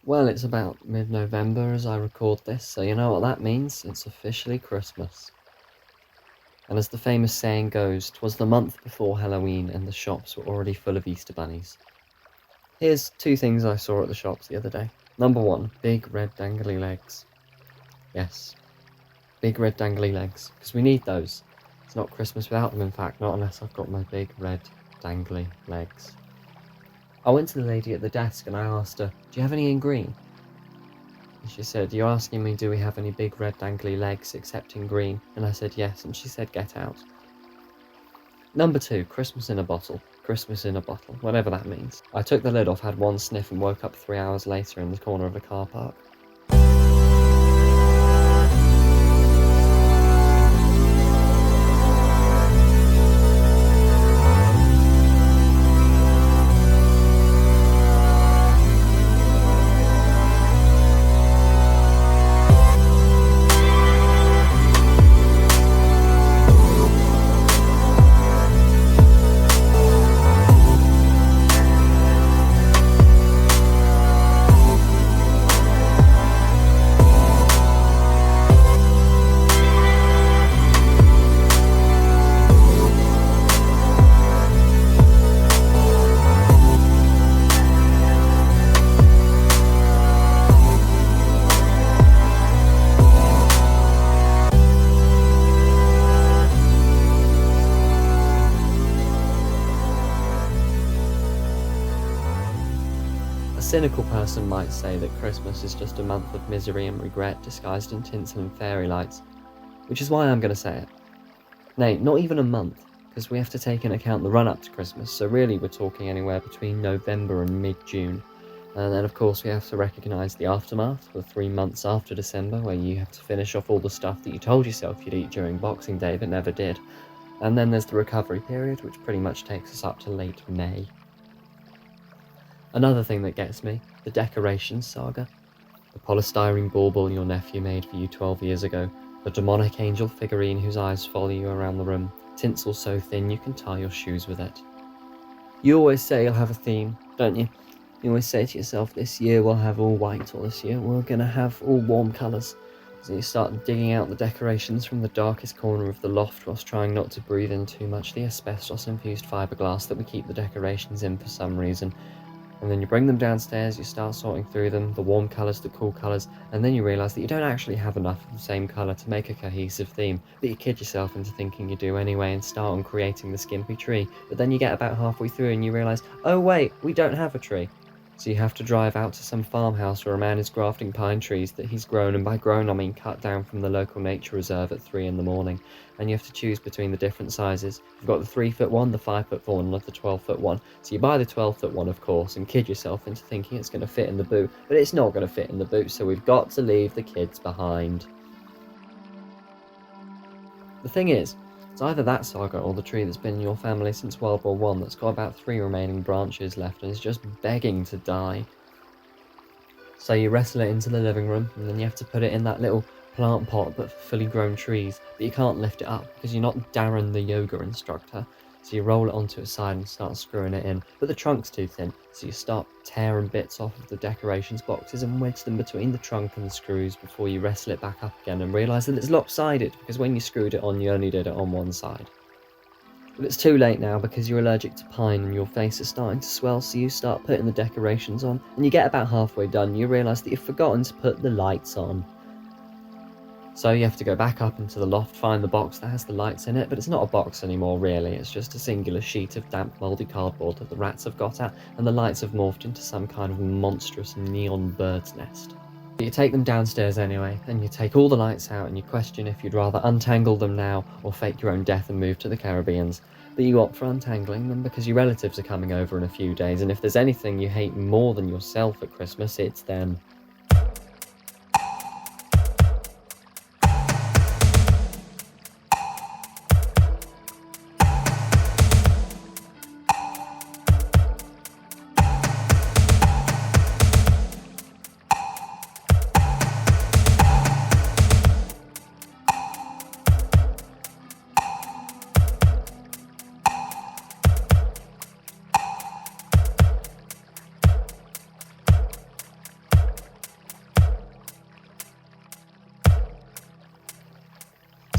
Well, it's about mid-November as I record this, so you know what that means. It's officially Christmas. And as the famous saying goes, 'twas the month before Halloween and the shops were already full of Easter bunnies. Here's two things I saw at the shops the other day. Number one, big red dangly legs. Yes, big red dangly legs, because we need those. It's not Christmas without them, in fact, not unless I've got my big red dangly legs. I went to the lady at the desk and I asked her, do you have any in green? And she said, you're asking me do we have any big red dangly legs except in green? And I said yes, and she said get out. Number two, Christmas in a bottle. Christmas in a bottle, whatever that means. I took the lid off, had one sniff and woke up 3 hours later in the corner of a car park. A cynical person might say that Christmas is just a month of misery and regret disguised in tinsel and fairy lights, which is why I'm going to say it. Nay, not even a month, because we have to take into account the run-up to Christmas, so really we're talking anywhere between November and mid-June. And then of course we have to recognise the aftermath, the 3 months after December, where you have to finish off all the stuff that you told yourself you'd eat during Boxing Day but never did. And then there's the recovery period, which pretty much takes us up to late May. Another thing that gets me, the decorations saga. The polystyrene bauble your nephew made for you 12 years ago, the demonic angel figurine whose eyes follow you around the room, tinsel so thin you can tie your shoes with it. You always say you'll have a theme, don't you? You always say to yourself, this year we'll have all white, or this year we're going to have all warm colours. So you start digging out the decorations from the darkest corner of the loft whilst trying not to breathe in too much the asbestos-infused fiberglass that we keep the decorations in for some reason. And then you bring them downstairs, you start sorting through them, the warm colours, the cool colours, and then you realise that you don't actually have enough of the same colour to make a cohesive theme, but you kid yourself into thinking you do anyway and start on creating the skimpy tree, but then you get about halfway through and you realise, oh wait, we don't have a tree. So you have to drive out to some farmhouse where a man is grafting pine trees that he's grown, and by grown I mean cut down from the local nature reserve at 3 in the morning, and you have to choose between the different sizes. You've got the 3-foot one, the 5-foot one, and the 12-foot one. So you buy the 12-foot one, of course, and kid yourself into thinking it's going to fit in the boot, but it's not going to fit in the boot, so we've got to leave the kids behind. The thing is, it's either that saga or the tree that's been in your family since World War I that's got about 3 remaining branches left and is just begging to die. So you wrestle it into the living room, and then you have to put it in that little plant pot but for fully grown trees, but you can't lift it up because you're not Darren the yoga instructor. So you roll it onto its side and start screwing it in, but the trunk's too thin, so you start tearing bits off of the decorations boxes and wedge them between the trunk and the screws before you wrestle it back up again and realise that it's lopsided, because when you screwed it on you only did it on one side. But it's too late now because you're allergic to pine and your face is starting to swell, so you start putting the decorations on, and you get about halfway done and you realise that you've forgotten to put the lights on. So you have to go back up into the loft, find the box that has the lights in it, but it's not a box anymore really, it's just a singular sheet of damp mouldy cardboard that the rats have got at, and the lights have morphed into some kind of monstrous neon bird's nest. But you take them downstairs anyway, and you take all the lights out and you question if you'd rather untangle them now or fake your own death and move to the Caribbeans. But you opt for untangling them because your relatives are coming over in a few days, and if there's anything you hate more than yourself at Christmas, it's them.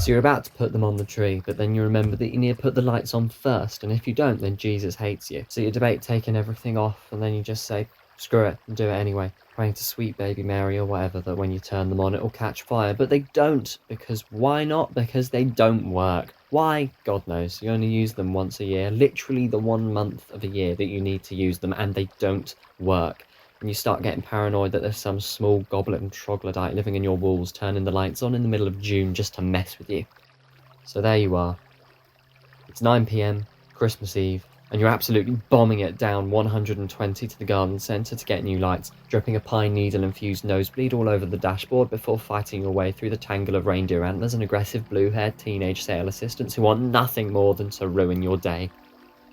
So you're about to put them on the tree, but then you remember that you need to put the lights on first, and if you don't, then Jesus hates you. So you debate taking everything off, and then you just say, screw it, and do it anyway, praying to sweet baby Mary or whatever that when you turn them on it'll catch fire. But they don't, because why not? Because they don't work. Why? God knows. You only use them once a year, literally the 1 month of a year that you need to use them, and they don't work. And you start getting paranoid that there's some small goblin troglodyte living in your walls turning the lights on in the middle of June just to mess with you. So there you are. It's 9 p.m, Christmas Eve, and you're absolutely bombing it down 120 to the garden centre to get new lights, dripping a pine needle-infused nosebleed all over the dashboard before fighting your way through the tangle of reindeer antlers and aggressive blue-haired teenage sale assistants who want nothing more than to ruin your day.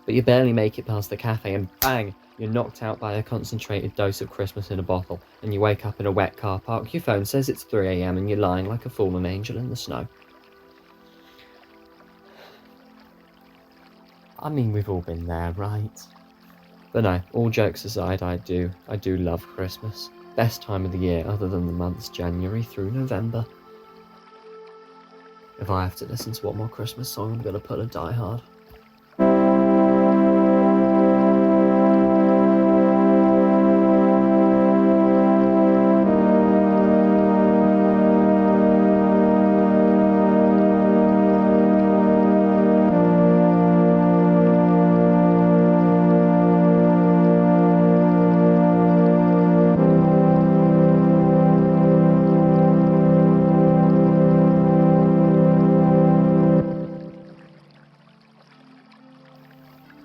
But you barely make it past the cafe and bang! You're knocked out by a concentrated dose of Christmas in a bottle, and you wake up in a wet car park. Your phone says it's 3 a.m, and you're lying like a fallen angel in the snow. I mean, we've all been there, right? But no, all jokes aside, I do love Christmas. Best time of the year other than the months January through November. If I have to listen to one more Christmas song, I'm gonna put a Die Hard.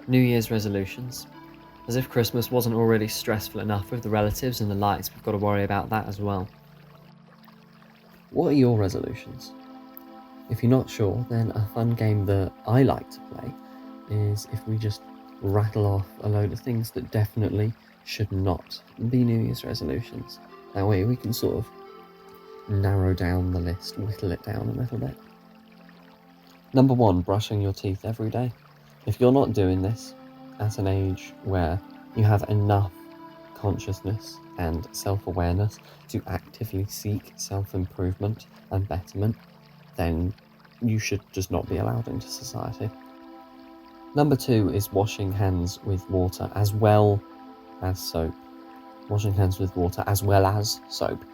New Year's resolutions. As if Christmas wasn't already stressful enough with the relatives and the lights, we've got to worry about that as well. What are your resolutions? If you're not sure, then a fun game that I like to play is if we just rattle off a load of things that definitely should not be New Year's resolutions. That way we can sort of narrow down the list, whittle it down a little bit. Number 1, brushing your teeth every day. If you're not doing this at an age where you have enough consciousness and self-awareness to actively seek self-improvement and betterment, then you should just not be allowed into society. Number 2 is washing hands with water as well as soap. Washing hands with water as well as soap.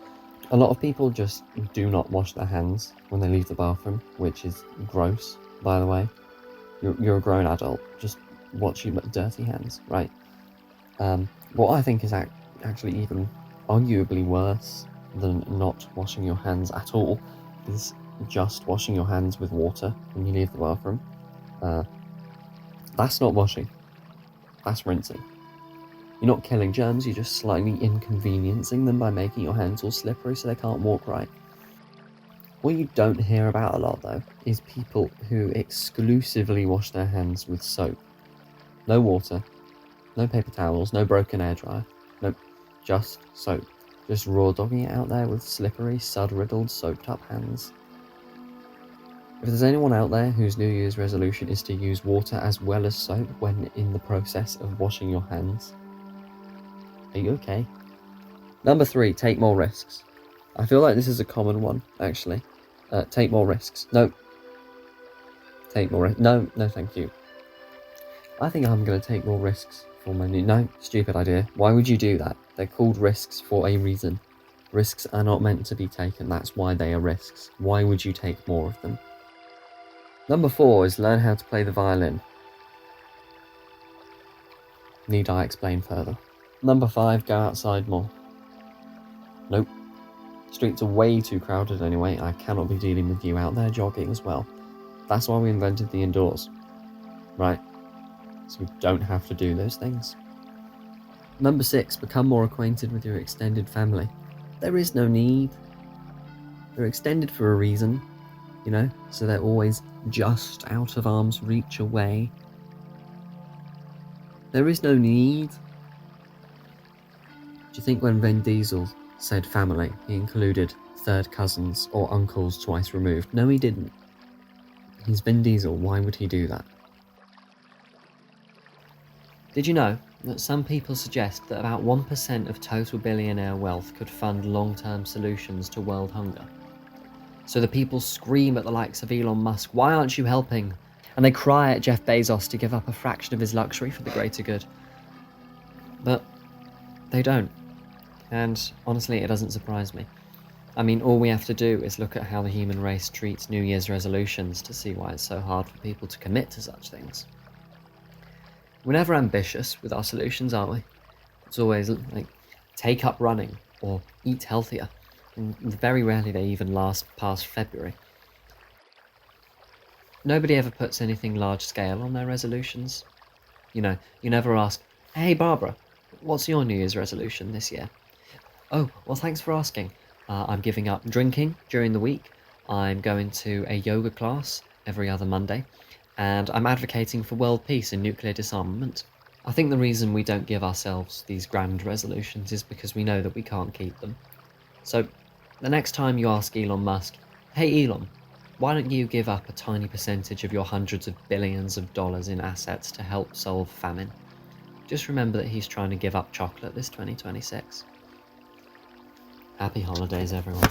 A lot of people just do not wash their hands when they leave the bathroom, which is gross, by the way. You're a grown adult, just watch your dirty hands, right? What I think is actually even arguably worse than not washing your hands at all is just washing your hands with water when you leave the bathroom. That's not washing, that's rinsing. You're not killing germs, you're just slightly inconveniencing them by making your hands all slippery so they can't walk right. What you don't hear about a lot, though, is people who exclusively wash their hands with soap. No water, no paper towels, no broken airdryer, nope, just soap. Just raw dogging it out there with slippery, sud-riddled, soaked-up hands. If there's anyone out there whose New Year's resolution is to use water as well as soap when in the process of washing your hands, are you okay? Number 3, take more risks. I feel like this is a common one, actually. Take more risks. No. Take more risks. No, thank you. I think I'm going to take more risks for my new... No, stupid idea. Why would you do that? They're called risks for a reason. Risks are not meant to be taken. That's why they are risks. Why would you take more of them? Number 4 is learn how to play the violin. Need I explain further? Number 5, go outside more. Nope. Streets are way too crowded anyway. I cannot be dealing with you out there jogging as well. That's why we invented the indoors. Right? So we don't have to do those things. Number 6, become more acquainted with your extended family. There is no need. They're extended for a reason, you know, so they're always just out of arm's reach away. There is no need. Do you think when Vin Diesel said family, he included third cousins or uncles twice removed? No, he didn't. He's Vin Diesel, why would he do that? Did you know that some people suggest that about 1% of total billionaire wealth could fund long-term solutions to world hunger? So the people scream at the likes of Elon Musk, "Why aren't you helping?" And they cry at Jeff Bezos to give up a fraction of his luxury for the greater good. But they don't. And honestly, it doesn't surprise me. I mean, all we have to do is look at how the human race treats New Year's resolutions to see why it's so hard for people to commit to such things. We're never ambitious with our solutions, aren't we? It's always like, take up running or eat healthier. And very rarely they even last past February. Nobody ever puts anything large scale on their resolutions. You know, you never ask, "Hey Barbara, what's your New Year's resolution this year?" "Oh, well, thanks for asking. I'm giving up drinking during the week. I'm going to a yoga class every other Monday. And I'm advocating for world peace and nuclear disarmament." I think the reason we don't give ourselves these grand resolutions is because we know that we can't keep them. So, the next time you ask Elon Musk, "Hey Elon, why don't you give up a tiny percentage of your hundreds of billions of dollars in assets to help solve famine?" Just remember that he's trying to give up chocolate this 2026. Happy holidays, everyone.